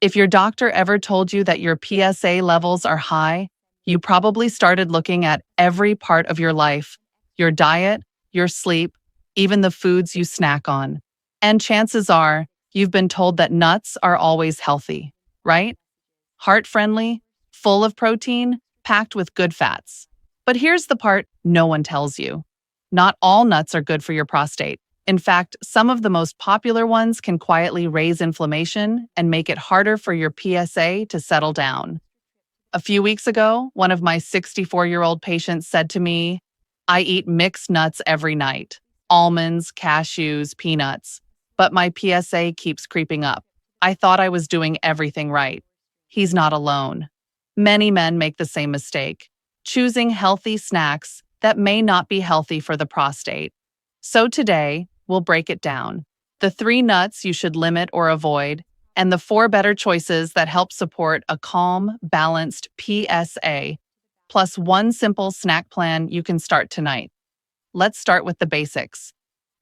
If your doctor ever told you that your PSA levels are high, you probably started looking at every part of your life, your diet, your sleep, even the foods you snack on. And chances are, you've been told that nuts are always healthy, right? Heart-friendly, full of protein, packed with good fats. But here's the part no one tells you. Not all nuts are good for your prostate. In fact, some of the most popular ones can quietly raise inflammation and make it harder for your PSA to settle down. A few weeks ago, one of my 64-year-old patients said to me, "I eat mixed nuts every night, almonds, cashews, peanuts, but my PSA keeps creeping up. I thought I was doing everything right." He's not alone. Many men make the same mistake, choosing healthy snacks that may not be healthy for the prostate. So today, we'll break it down. The 3 nuts you should limit or avoid, and the 4 better choices that help support a calm, balanced PSA, plus 1 simple snack plan you can start tonight. Let's start with the basics.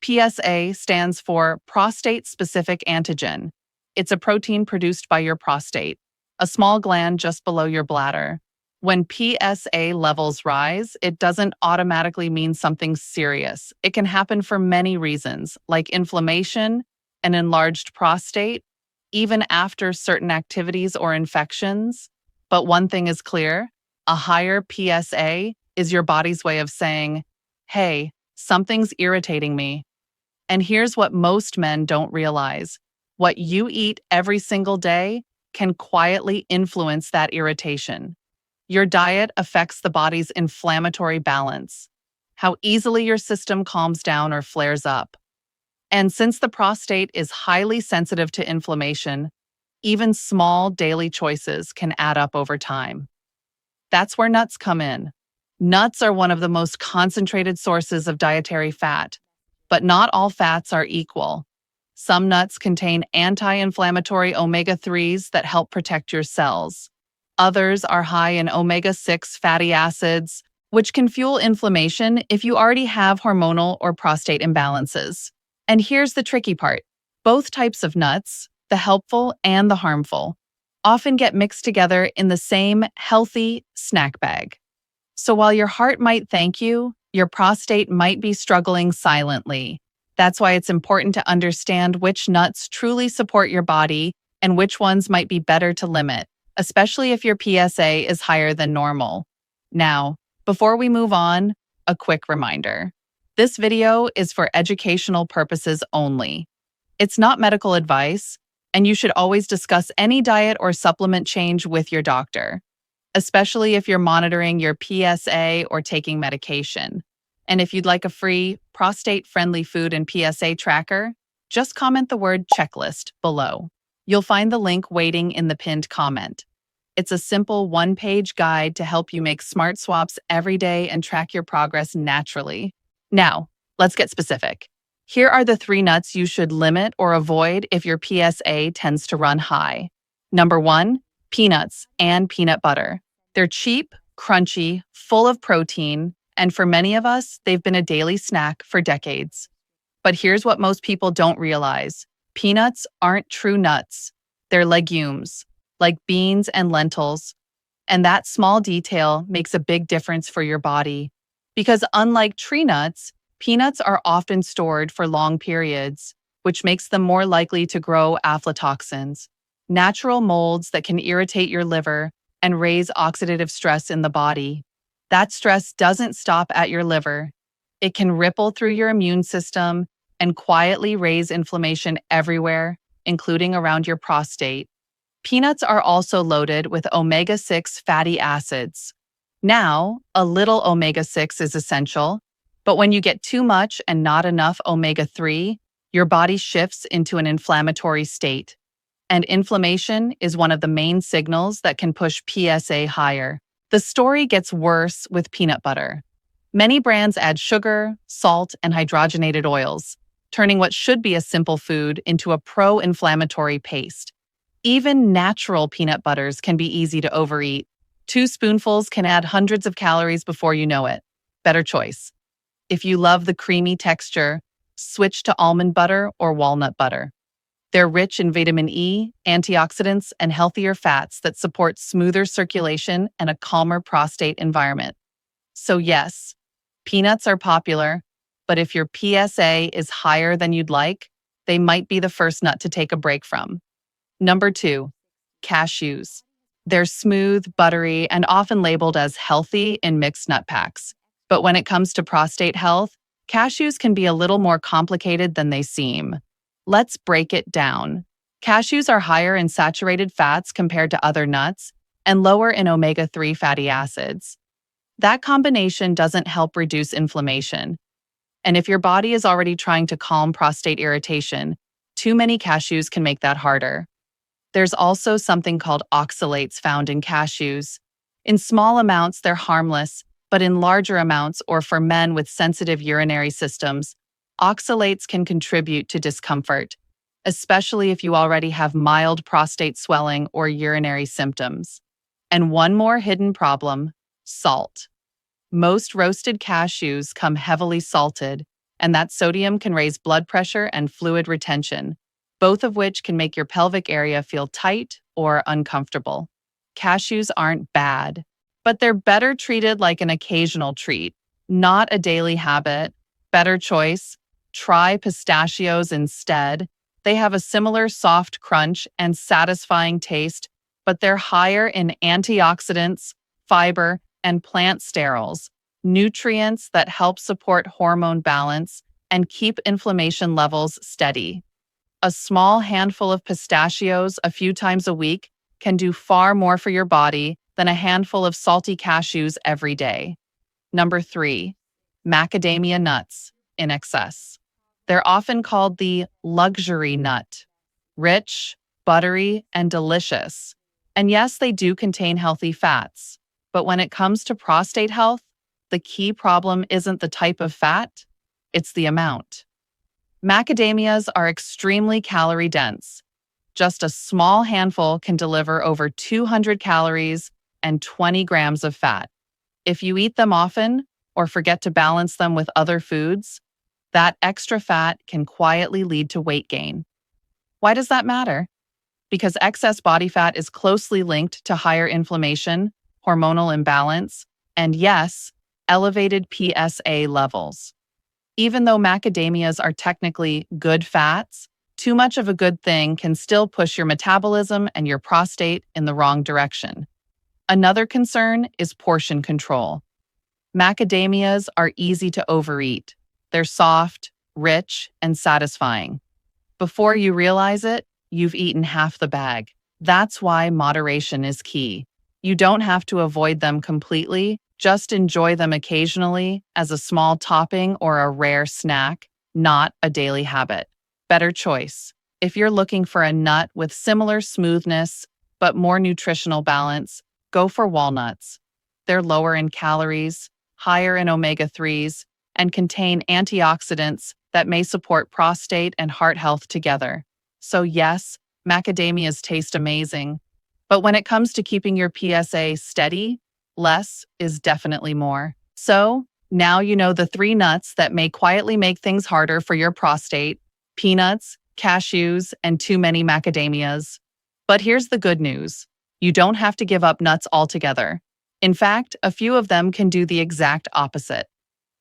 PSA stands for prostate-specific antigen. It's a protein produced by your prostate, a small gland just below your bladder. When PSA levels rise, it doesn't automatically mean something serious. It can happen for many reasons, like inflammation, an enlarged prostate, even after certain activities or infections. But one thing is clear, a higher PSA is your body's way of saying, "Hey, something's irritating me." And here's what most men don't realize. What you eat every single day can quietly influence that irritation. Your diet affects the body's inflammatory balance, how easily your system calms down or flares up. And since the prostate is highly sensitive to inflammation, even small daily choices can add up over time. That's where nuts come in. Nuts are one of the most concentrated sources of dietary fat, but not all fats are equal. Some nuts contain anti-inflammatory omega-3s that help protect your cells. Others are high in omega-6 fatty acids, which can fuel inflammation if you already have hormonal or prostate imbalances. And here's the tricky part. Both types of nuts, the helpful and the harmful, often get mixed together in the same healthy snack bag. So while your heart might thank you, your prostate might be struggling silently. That's why it's important to understand which nuts truly support your body and which ones might be better to limit, especially if your PSA is higher than normal. Now, before we move on, a quick reminder. This video is for educational purposes only. It's not medical advice, and you should always discuss any diet or supplement change with your doctor, especially if you're monitoring your PSA or taking medication. And if you'd like a free, prostate-friendly food and PSA tracker, just comment the word checklist below. You'll find the link waiting in the pinned comment. It's a simple 1-page guide to help you make smart swaps every day and track your progress naturally. Now, let's get specific. Here are the 3 nuts you should limit or avoid if your PSA tends to run high. Number 1, peanuts and peanut butter. They're cheap, crunchy, full of protein, and for many of us, they've been a daily snack for decades. But here's what most people don't realize. Peanuts aren't true nuts. They're legumes, like beans and lentils. And that small detail makes a big difference for your body. Because unlike tree nuts, peanuts are often stored for long periods, which makes them more likely to grow aflatoxins, natural molds that can irritate your liver and raise oxidative stress in the body. That stress doesn't stop at your liver. It can ripple through your immune system and quietly raise inflammation everywhere, including around your prostate. Peanuts are also loaded with omega-6 fatty acids. Now, a little omega-6 is essential, but when you get too much and not enough omega-3, your body shifts into an inflammatory state. And inflammation is one of the main signals that can push PSA higher. The story gets worse with peanut butter. Many brands add sugar, salt, and hydrogenated oils, turning what should be a simple food into a pro-inflammatory paste. Even natural peanut butters can be easy to overeat. 2 spoonfuls can add hundreds of calories before you know it. Better choice. If you love the creamy texture, switch to almond butter or walnut butter. They're rich in vitamin E, antioxidants, and healthier fats that support smoother circulation and a calmer prostate environment. So yes, peanuts are popular, but if your PSA is higher than you'd like, they might be the first nut to take a break from. Number 2, cashews. They're smooth, buttery, and often labeled as healthy in mixed nut packs. But when it comes to prostate health, cashews can be a little more complicated than they seem. Let's break it down. Cashews are higher in saturated fats compared to other nuts and lower in omega-3 fatty acids. That combination doesn't help reduce inflammation. And if your body is already trying to calm prostate irritation, too many cashews can make that harder. There's also something called oxalates found in cashews. In small amounts, they're harmless, but in larger amounts or for men with sensitive urinary systems, oxalates can contribute to discomfort, especially if you already have mild prostate swelling or urinary symptoms. And one more hidden problem: salt. Most roasted cashews come heavily salted, and that sodium can raise blood pressure and fluid retention, both of which can make your pelvic area feel tight or uncomfortable. Cashews aren't bad, but they're better treated like an occasional treat, not a daily habit. Better choice: try pistachios instead. They have a similar soft crunch and satisfying taste, but they're higher in antioxidants, fiber, and plant sterols, nutrients that help support hormone balance and keep inflammation levels steady. A small handful of pistachios a few times a week can do far more for your body than a handful of salty cashews every day. Number 3, macadamia nuts in excess. They're often called the luxury nut. Rich, buttery, and delicious. And yes, they do contain healthy fats. But when it comes to prostate health, the key problem isn't the type of fat, it's the amount. Macadamias are extremely calorie dense. Just a small handful can deliver over 200 calories and 20 grams of fat. If you eat them often or forget to balance them with other foods, that extra fat can quietly lead to weight gain. Why does that matter? Because excess body fat is closely linked to higher inflammation, hormonal imbalance, and yes, elevated PSA levels. Even though macadamias are technically good fats, too much of a good thing can still push your metabolism and your prostate in the wrong direction. Another concern is portion control. Macadamias are easy to overeat. They're soft, rich, and satisfying. Before you realize it, you've eaten half the bag. That's why moderation is key. You don't have to avoid them completely, just enjoy them occasionally as a small topping or a rare snack, not a daily habit. Better choice: if you're looking for a nut with similar smoothness but more nutritional balance, go for walnuts. They're lower in calories, higher in omega-3s, and contain antioxidants that may support prostate and heart health together. So yes, macadamias taste amazing, but when it comes to keeping your PSA steady, less is definitely more. So now you know the 3 nuts that may quietly make things harder for your prostate: peanuts, cashews, and too many macadamias. But here's the good news: you don't have to give up nuts altogether. In fact, a few of them can do the exact opposite.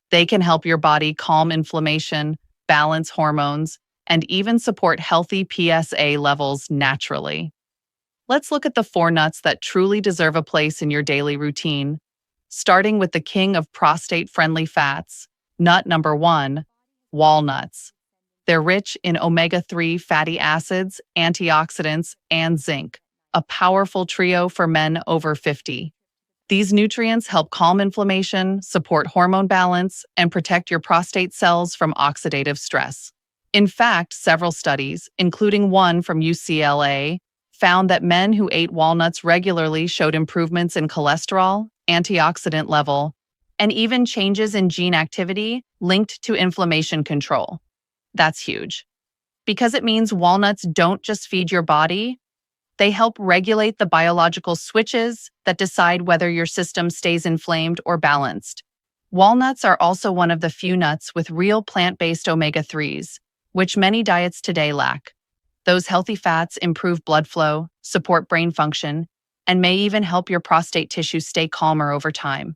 They can help your body calm inflammation, balance hormones, and even support healthy PSA levels naturally. Let's look at the 4 nuts that truly deserve a place in your daily routine, starting with the king of prostate-friendly fats, nut number 1, walnuts. They're rich in omega-3 fatty acids, antioxidants, and zinc, a powerful trio for men over 50. These nutrients help calm inflammation, support hormone balance, and protect your prostate cells from oxidative stress. In fact, several studies, including one from UCLA, found that men who ate walnuts regularly showed improvements in cholesterol, antioxidant level, and even changes in gene activity linked to inflammation control. That's huge, because it means walnuts don't just feed your body, they help regulate the biological switches that decide whether your system stays inflamed or balanced. Walnuts are also one of the few nuts with real plant-based omega-3s, which many diets today lack. Those healthy fats improve blood flow, support brain function, and may even help your prostate tissue stay calmer over time.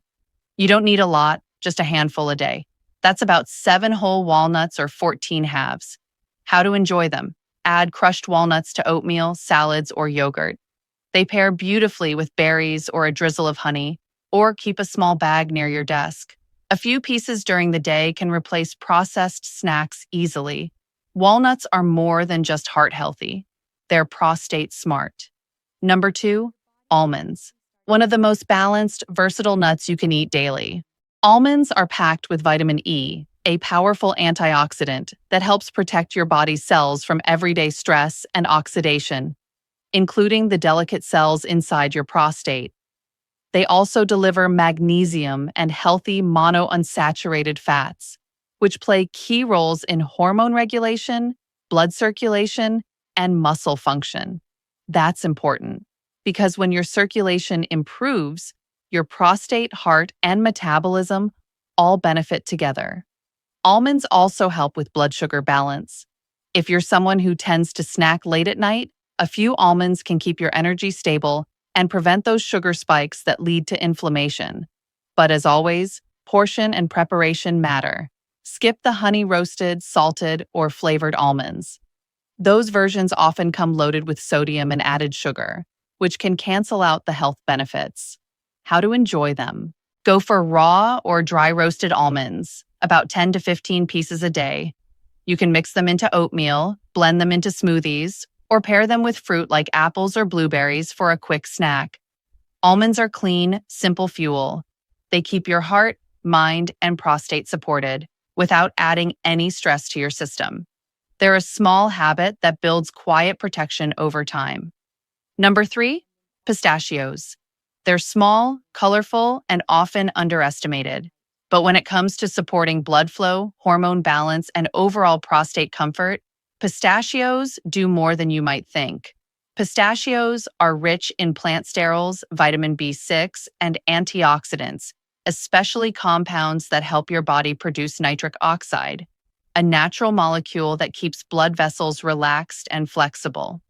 You don't need a lot, just a handful a day. That's about 7 whole walnuts or 14 halves. How to enjoy them. Add crushed walnuts to oatmeal, salads, or yogurt. They pair beautifully with berries or a drizzle of honey, or keep a small bag near your desk. A few pieces during the day can replace processed snacks easily. Walnuts are more than just heart healthy. They're prostate smart. Number 2, almonds. One of the most balanced, versatile nuts you can eat daily. Almonds are packed with vitamin E, a powerful antioxidant that helps protect your body's cells from everyday stress and oxidation, including the delicate cells inside your prostate. They also deliver magnesium and healthy monounsaturated fats, which play key roles in hormone regulation, blood circulation, and muscle function. That's important because when your circulation improves, your prostate, heart, and metabolism all benefit together. Almonds also help with blood sugar balance. If you're someone who tends to snack late at night, a few almonds can keep your energy stable and prevent those sugar spikes that lead to inflammation. But as always, portion and preparation matter. Skip the honey-roasted, salted, or flavored almonds. Those versions often come loaded with sodium and added sugar, which can cancel out the health benefits. How to enjoy them. Go for raw or dry roasted almonds, about 10 to 15 pieces a day. You can mix them into oatmeal, blend them into smoothies, or pair them with fruit like apples or blueberries for a quick snack. Almonds are clean, simple fuel. They keep your heart, mind, and prostate supported without adding any stress to your system. They're a small habit that builds quiet protection over time. Number 3, pistachios. They're small, colorful, and often underestimated. But when it comes to supporting blood flow, hormone balance, and overall prostate comfort, pistachios do more than you might think. Pistachios are rich in plant sterols, vitamin B6, and antioxidants, especially compounds that help your body produce nitric oxide, a natural molecule that keeps blood vessels relaxed and flexible.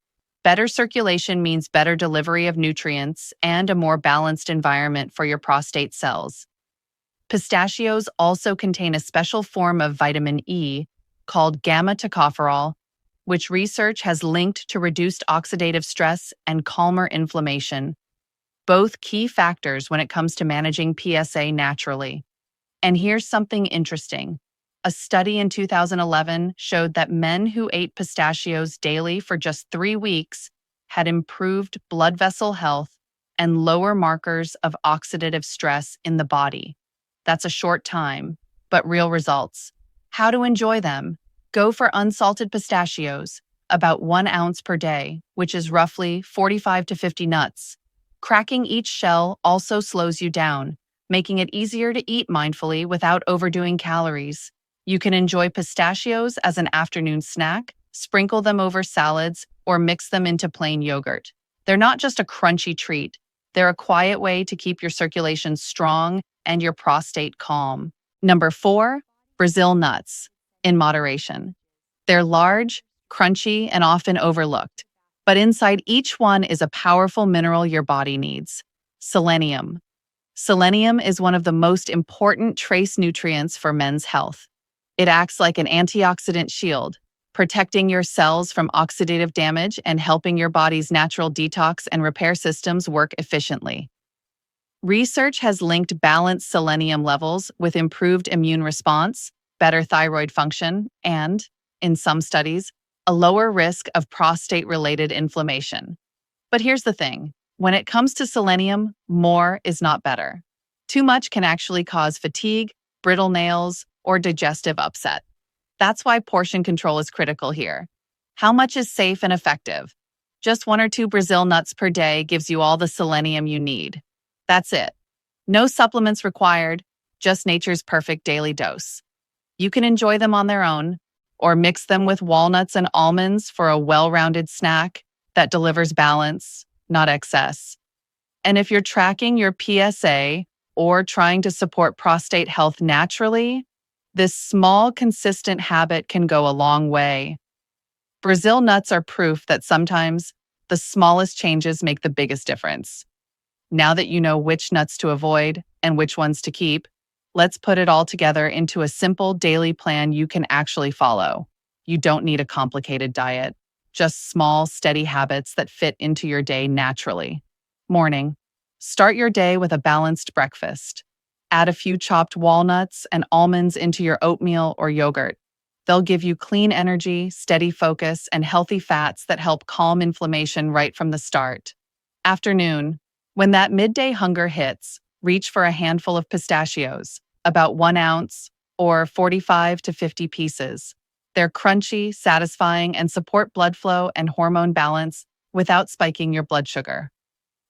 Better circulation means better delivery of nutrients and a more balanced environment for your prostate cells. Pistachios also contain a special form of vitamin E called gamma-tocopherol, which research has linked to reduced oxidative stress and calmer inflammation, both key factors when it comes to managing PSA naturally. And here's something interesting. A study in 2011 showed that men who ate pistachios daily for just 3 weeks had improved blood vessel health and lower markers of oxidative stress in the body. That's a short time, but real results. How to enjoy them? Go for unsalted pistachios, about 1 ounce per day, which is roughly 45 to 50 nuts. Cracking each shell also slows you down, making it easier to eat mindfully without overdoing calories. You can enjoy pistachios as an afternoon snack, sprinkle them over salads, or mix them into plain yogurt. They're not just a crunchy treat. They're a quiet way to keep your circulation strong and your prostate calm. Number 4, Brazil nuts, in moderation. They're large, crunchy, and often overlooked. But inside each one is a powerful mineral your body needs: selenium. Selenium is one of the most important trace nutrients for men's health. It acts like an antioxidant shield, protecting your cells from oxidative damage and helping your body's natural detox and repair systems work efficiently. Research has linked balanced selenium levels with improved immune response, better thyroid function, and, in some studies, a lower risk of prostate-related inflammation. But here's the thing. When it comes to selenium, more is not better. Too much can actually cause fatigue, brittle nails, or digestive upset. That's why portion control is critical here. How much is safe and effective? Just 1 or 2 Brazil nuts per day gives you all the selenium you need. That's it. No supplements required, just nature's perfect daily dose. You can enjoy them on their own, or mix them with walnuts and almonds for a well-rounded snack that delivers balance, not excess. And if you're tracking your PSA or trying to support prostate health naturally, this small, consistent habit can go a long way. Brazil nuts are proof that sometimes the smallest changes make the biggest difference. Now that you know which nuts to avoid and which ones to keep, let's put it all together into a simple daily plan you can actually follow. You don't need a complicated diet, just small, steady habits that fit into your day naturally. Morning. Start your day with a balanced breakfast. Add a few chopped walnuts and almonds into your oatmeal or yogurt. They'll give you clean energy, steady focus, and healthy fats that help calm inflammation right from the start. Afternoon. When that midday hunger hits, reach for a handful of pistachios, about 1 ounce or 45 to 50 pieces. They're crunchy, satisfying, and support blood flow and hormone balance without spiking your blood sugar.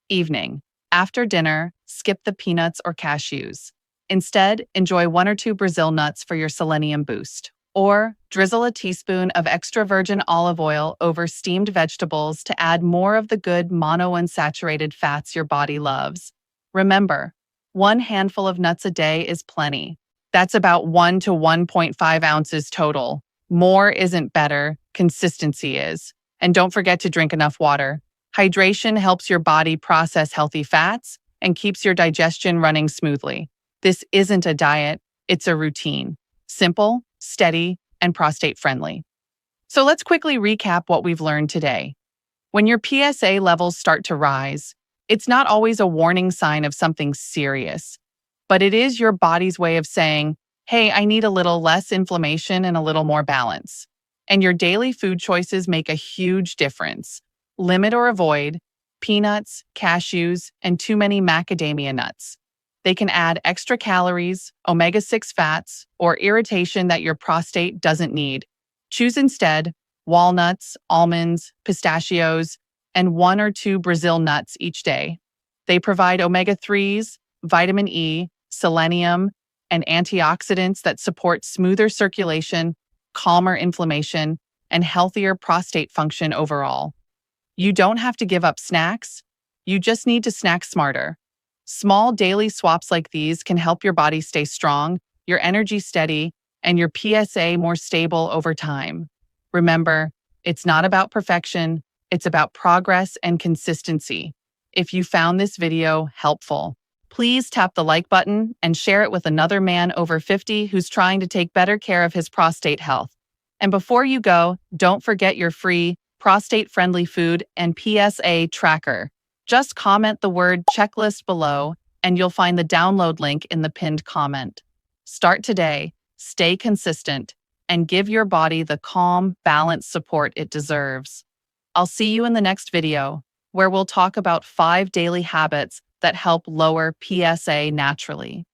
Evening. After dinner, skip the peanuts or cashews. Instead, enjoy 1 or 2 Brazil nuts for your selenium boost. Or drizzle a teaspoon of extra virgin olive oil over steamed vegetables to add more of the good monounsaturated fats your body loves. Remember, 1 handful of nuts a day is plenty. That's about 1 to 1.5 ounces total. More isn't better, consistency is. And don't forget to drink enough water. Hydration helps your body process healthy fats and keeps your digestion running smoothly. This isn't a diet, it's a routine. Simple, steady, and prostate-friendly. So let's quickly recap what we've learned today. When your PSA levels start to rise, it's not always a warning sign of something serious, but it is your body's way of saying, hey, I need a little less inflammation and a little more balance. And your daily food choices make a huge difference. Limit or avoid peanuts, cashews, and too many macadamia nuts. They can add extra calories, omega-6 fats, or irritation that your prostate doesn't need. Choose instead walnuts, almonds, pistachios, and 1 or 2 Brazil nuts each day. They provide omega-3s, vitamin E, selenium, and antioxidants that support smoother circulation, calmer inflammation, and healthier prostate function overall. You don't have to give up snacks. You just need to snack smarter. Small daily swaps like these can help your body stay strong, your energy steady, and your PSA more stable over time. Remember, it's not about perfection, it's about progress and consistency. If you found this video helpful, please tap the like button and share it with another man over 50 who's trying to take better care of his prostate health. And before you go, don't forget your free, prostate-friendly food and PSA tracker. Just comment the word checklist below, and you'll find the download link in the pinned comment. Start today, stay consistent, and give your body the calm, balanced support it deserves. I'll see you in the next video, where we'll talk about 5 daily habits that help lower PSA naturally.